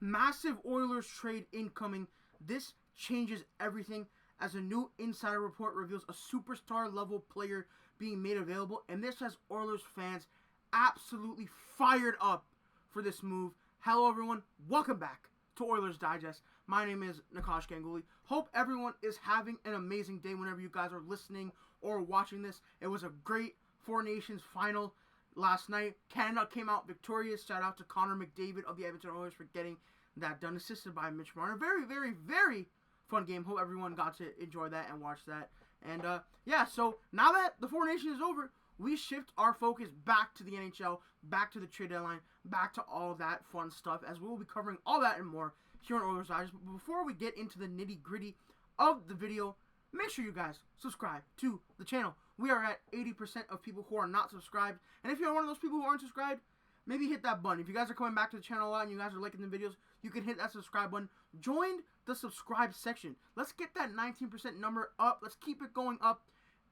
Massive Oilers trade incoming. This changes everything as a new insider report reveals a superstar level player being made available, and this has Oilers fans absolutely fired up for this move. Hello everyone, welcome back to Oilers Digest. My name is Nikash Ganguli. Hope everyone is having an amazing day whenever you guys are listening or watching this. It was a great Four Nations final last night. Canada came out victorious. Shout out to Connor McDavid of the Edmonton Oilers for getting that done, assisted by Mitch Marner. Very, very, very fun game. Hope everyone got to enjoy that and watch that. And yeah, so now that the Four Nations is over, we shift our focus back to the NHL, back to the trade deadline, back to all that fun stuff, as we will be covering all that and more here on Oilers Digest. But before we get into the nitty-gritty of the video, make sure you guys subscribe to the channel. We are at 80% of people who are not subscribed. And if you're one of those people who aren't subscribed, maybe hit that button. If you guys are coming back to the channel a lot and you guys are liking the videos, you can hit that subscribe button. Join the subscribe section. Let's get that 19% number up. Let's keep it going up.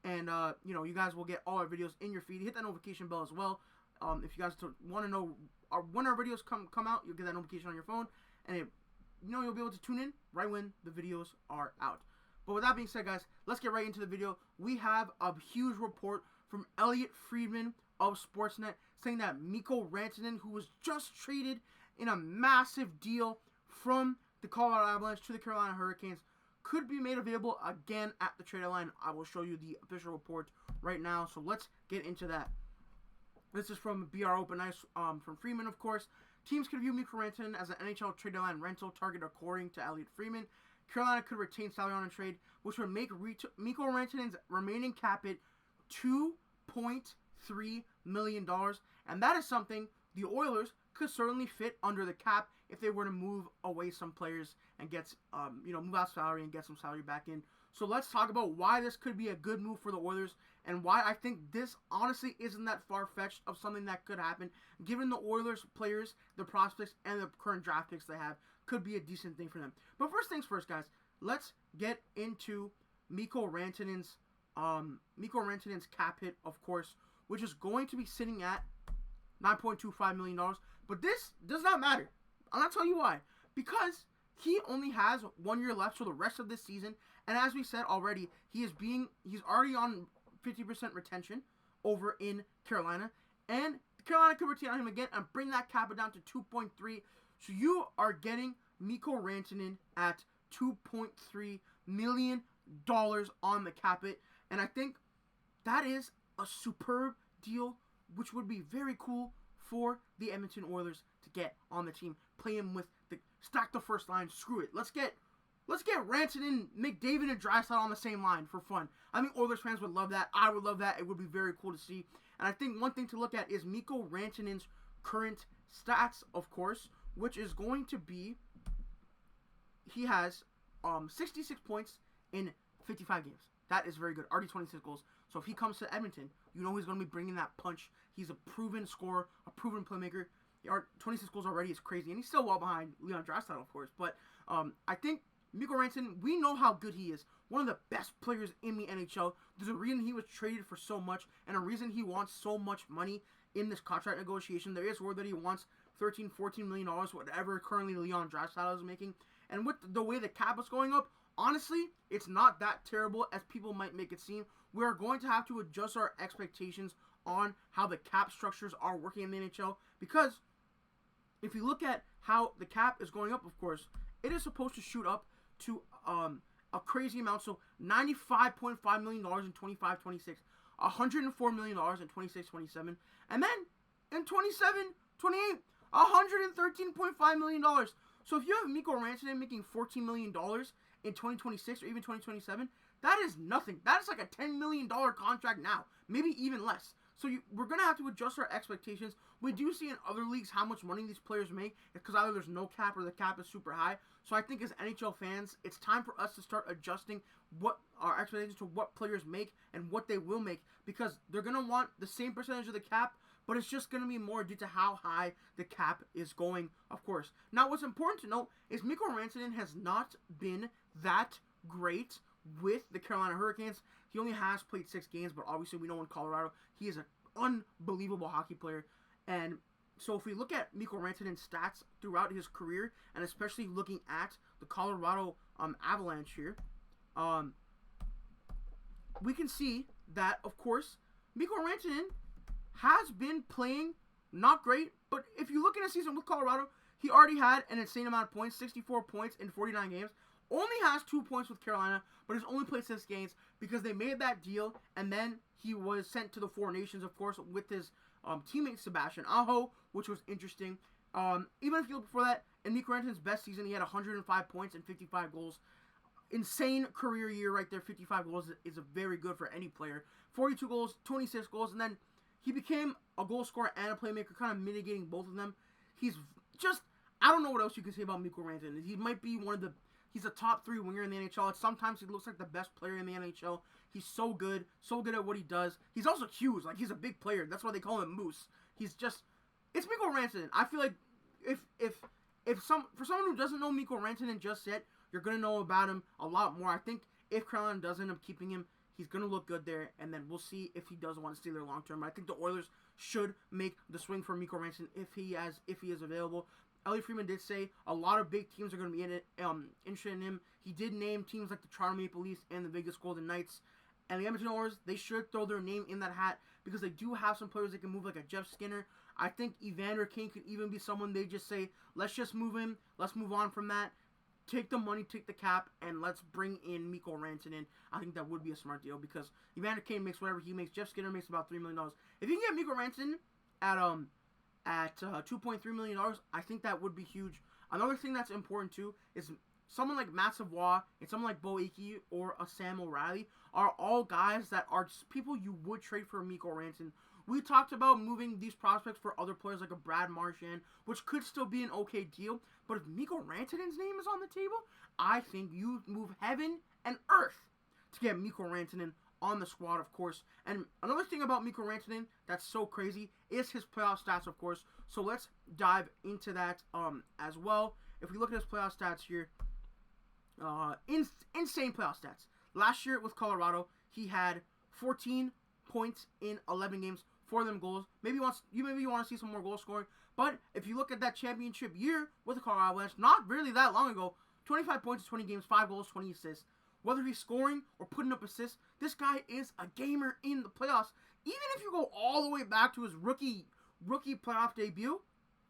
And, you guys will get all our videos in your feed. Hit that notification bell as well. If you guys want to know when our videos come out, you'll get that notification on your phone. And, you'll be able to tune in right when the videos are out. But with that being said, guys, let's get right into the video. We have a huge report from Elliotte Friedman of Sportsnet saying that Mikko Rantanen, who was just traded in a massive deal from the Colorado Avalanche to the Carolina Hurricanes, could be made available again at the trade deadline. I will show you the official report right now, so let's get into that. This is from BR Open Ice from Freeman, of course. Teams could view Mikko Rantanen as an NHL trade deadline rental target according to Elliotte Friedman. Carolina could retain salary on a trade, which would make Mikko Rantanen's remaining cap hit $2.3 million. And that is something the Oilers could certainly fit under the cap if they were to move away some players and get, move out salary and get some salary back in. So let's talk about why this could be a good move for the Oilers and why I think this honestly isn't that far-fetched of something that could happen. Given the Oilers players, the prospects, and the current draft picks they have, could be a decent thing for them. But first things first, guys, let's get into Mikko Rantanen's cap hit, of course, which is going to be sitting at $9.25 million. But this does not matter. I'll not tell you why. Because he only has 1 year left for the rest of this season. And as we said already, he's already on 50% retention over in Carolina. And Carolina could retain on him again and bring that cap down to 2.3. So you are getting Mikko Rantanen at $2.3 million on the cap hit. And I think that is a superb deal, which would be very cool for the Edmonton Oilers to get on the team. Play him with stack the first line. Screw it. Let's get Rantanen, McDavid, and Draisaitl on the same line for fun. I think Oilers fans would love that. I would love that. It would be very cool to see. And I think one thing to look at is Mikko Rantanen's current stats, of course, which is going to be, he has 66 points in 55 games. That is very good. Already 26 goals. So if he comes to Edmonton, he's going to be bringing that punch. He's a proven scorer, a proven playmaker. 26 goals already is crazy. And he's still well behind Leon Draisaitl, of course. But I think Mikko Rantanen, we know how good he is. One of the best players in the NHL. There's a reason he was traded for so much, and a reason he wants so much money in this contract negotiation. There is word that he wants $13-14 million, whatever currently Leon Draisaitl is making. And with the way the cap is going up, honestly, it's not that terrible as people might make it seem. We're going to have to adjust our expectations on how the cap structures are working in the NHL, because if you look at how the cap is going up, of course, it is supposed to shoot up to a crazy amount. So $95.5 million in 25-26, $104 million in 26-27, and then in 27-28, $113.5 million. So if you have Mikko Rantanen making $14 million in 2026 or even 2027, that is nothing. That is like a $10 million contract now, maybe even less. So we're going to have to adjust our expectations. We do see in other leagues how much money these players make, because either there's no cap or the cap is super high. So I think as NHL fans, it's time for us to start adjusting what our expectations to what players make and what they will make, because they're going to want the same percentage of the cap, but it's just going to be more due to how high the cap is going, of course. Now, what's important to note is Mikko Rantanen has not been that great with the Carolina Hurricanes. He only has played 6 games, but obviously we know in Colorado he is an unbelievable hockey player, and So if we look at Mikko Rantanen's stats throughout his career, and especially looking at the Colorado Avalanche here, we can see that, of course, Mikko Rantanen has been playing not great, but if you look at a season with Colorado, he already had an insane amount of points, 64 points in 49 games. Only has 2 points with Carolina, but has only played 6 games because they made that deal, and then he was sent to the Four Nations, of course, with his teammate Sebastian Aho, which was interesting. Even if you look before that, in Mikko Rantanen's best season, he had 105 points and 55 goals. Insane career year right there. 55 goals is very good for any player. 42 goals, 26 goals, and then he became a goal scorer and a playmaker, kind of mitigating both of them. He's just, I don't know what else you can say about Mikko Rantanen. He might be he's a top 3 winger in the NHL. Sometimes he looks like the best player in the NHL. He's so good at what he does. He's also huge. Like, he's a big player. That's why they call him Moose. He's just, it's Mikko Rantanen. I feel like for someone who doesn't know Mikko Rantanen just yet, you're going to know about him a lot more. I think if Carolina does end up keeping him, he's going to look good there, and then we'll see if he does want to stay there long term. I think the Oilers should make the swing for Mikko Rantanen if he is available. Elliot Friedman did say a lot of big teams are going to be interested in him. He did name teams like the Toronto Maple Leafs and the Vegas Golden Knights. And the Edmonton Oilers, they should throw their name in that hat because they do have some players that can move, like a Jeff Skinner. I think Evander Kane could even be someone they just say, let's just move him. Let's move on from that. Take the money, take the cap, and let's bring in Mikko Rantanen. I think that would be a smart deal because Evander Kane makes whatever he makes. Jeff Skinner makes about $3 million. If you can get Mikko Rantanen at $2.3 million, I think that would be huge. Another thing that's important too is someone like Matt Savoie and someone like Bo Aki or a Sam O'Reilly are all guys that are just people you would trade for Mikko Rantanen. We talked about moving these prospects for other players like a Brad Marchand, which could still be an okay deal. But if Mikko Rantanen's name is on the table, I think you move heaven and earth to get Mikko Rantanen on the squad, of course. And another thing about Mikko Rantanen that's so crazy is his playoff stats, of course. So let's dive into that as well. If we look at his playoff stats here, insane playoff stats. Last year with Colorado, he had 14 points in 11 games, 4 of them goals. Maybe you want to see some more goal scoring. But if you look at that championship year with the Colorado Avalanche, not really that long ago, 25 points in 20 games, 5 goals, 20 assists. Whether he's scoring or putting up assists, this guy is a gamer in the playoffs. Even if you go all the way back to his rookie playoff debut,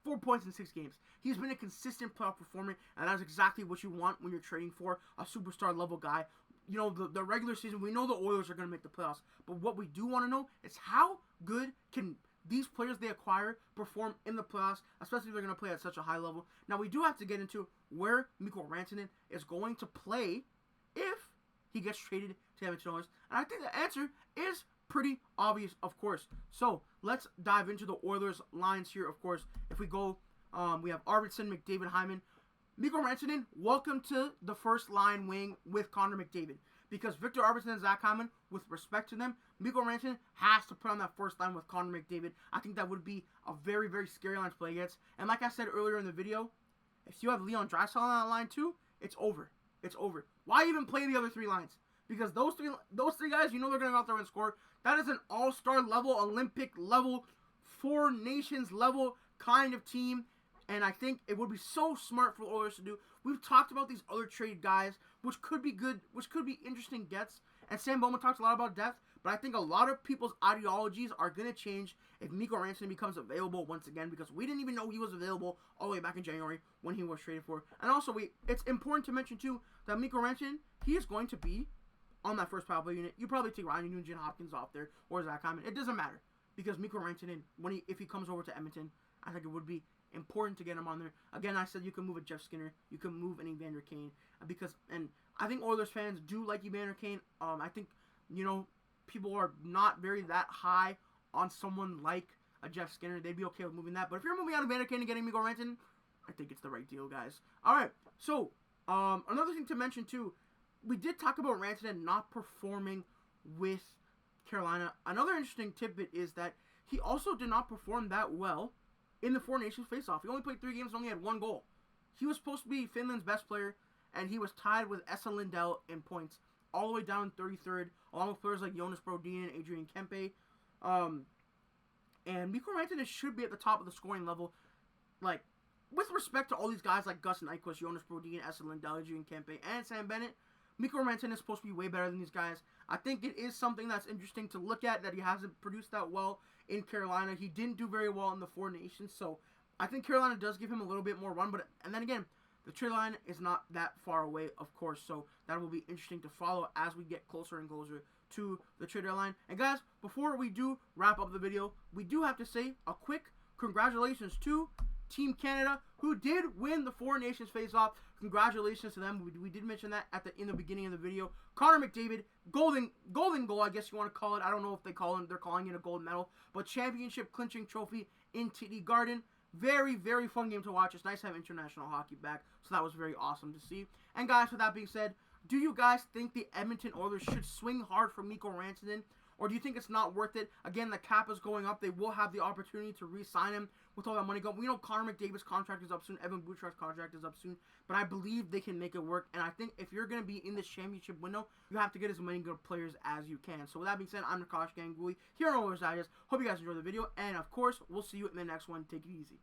4 points in 6 games. He's been a consistent playoff performer, and that's exactly what you want when you're trading for a superstar level guy. You know, the regular season, we know the Oilers are going to make the playoffs, but what we do want to know is how good can these players they acquire perform in the playoffs, especially if they're going to play at such a high level. Now, we do have to get into where Mikko Rantanen is going to play if he gets traded to Edmonton Oilers, and I think the answer is pretty obvious, of course. So, let's dive into the Oilers lines here, of course. If we go, we have Arvidsson, McDavid, Hyman. Mikko Rantanen, welcome to the first line wing with Connor McDavid. Because Victor Arvidsson and Zach Hyman, with respect to them, Mikko Rantanen has to put on that first line with Connor McDavid. I think that would be a very, very scary line to play against. And like I said earlier in the video, if you have Leon Draisaitl on that line too, it's over. It's over. Why even play the other 3 lines? Because those three guys, you know they're going to go out there and score. That is an all-star level, Olympic level, Four Nations level kind of team. And I think it would be so smart for the Oilers to do. We've talked about these other trade guys, which could be good, which could be interesting gets. And Sam Bowman talks a lot about depth, but I think a lot of people's ideologies are going to change if Mikko Rantanen becomes available once again, because we didn't even know he was available all the way back in January when he was traded for. And also, it's important to mention, too, that Mikko Rantanen, he is going to be on that first power play unit. You probably take Ryan Nugent-Hopkins off there, or Zach Hyman. It doesn't matter, because Mikko Rantanen, if he comes over to Edmonton, I think it would be important to get him on there. Again, I said you can move a Jeff Skinner, you can move an Evander Kane, and I think Oilers fans do like Evander Kane. I think, people are not very that high on someone like a Jeff Skinner. They'd be okay with moving that. But if you're moving out Evander Kane and getting Mikko Rantanen, I think it's the right deal, guys. All right, so another thing to mention too, we did talk about Rantanen not performing with Carolina. Another interesting tidbit is that he also did not perform that well in the Four Nations face-off. He only played 3 games and only had 1 goal. He was supposed to be Finland's best player, and he was tied with Esa Lindell in points, all the way down 33rd, along with players like Jonas Brodin and Adrian Kempe. And Mikko Rantanen should be at the top of the scoring level. Like, with respect to all these guys like Gus Nyquist, Jonas Brodin, Esa Lindell, Julian Kempe, and Sam Bennett, Mikko Rantanen is supposed to be way better than these guys. I think it is something that's interesting to look at, that he hasn't produced that well in Carolina. He didn't do very well in the Four Nations, so I think Carolina does give him a little bit more run. And then again, the trade line is not that far away, of course, so that will be interesting to follow as we get closer and closer to the trade deadline. And guys, before we do wrap up the video, we do have to say a quick congratulations to Team Canada, who did win the Four Nations face-off. Congratulations to them. We did mention that in the beginning of the video. Connor McDavid, golden goal, I guess you want to call it. I don't know if they're calling it a gold medal, but championship clinching trophy in TD Garden. Very, very fun game to watch. It's nice to have international hockey back, so that was very awesome to see. And guys, with that being said, do you guys think the Edmonton Oilers should swing hard for Mikko Rantanen, or do you think it's not worth it? Again, the cap is going up. They will have the opportunity to re-sign him with all that money going. We know Connor McDavid's contract is up soon. Evan Bouchard's contract is up soon. But I believe they can make it work. And I think if you're going to be in this championship window, you have to get as many good players as you can. So with that being said, I'm Nikash Ganguli here on Oilers Digest. Hope you guys enjoyed the video. And of course, we'll see you in the next one. Take it easy.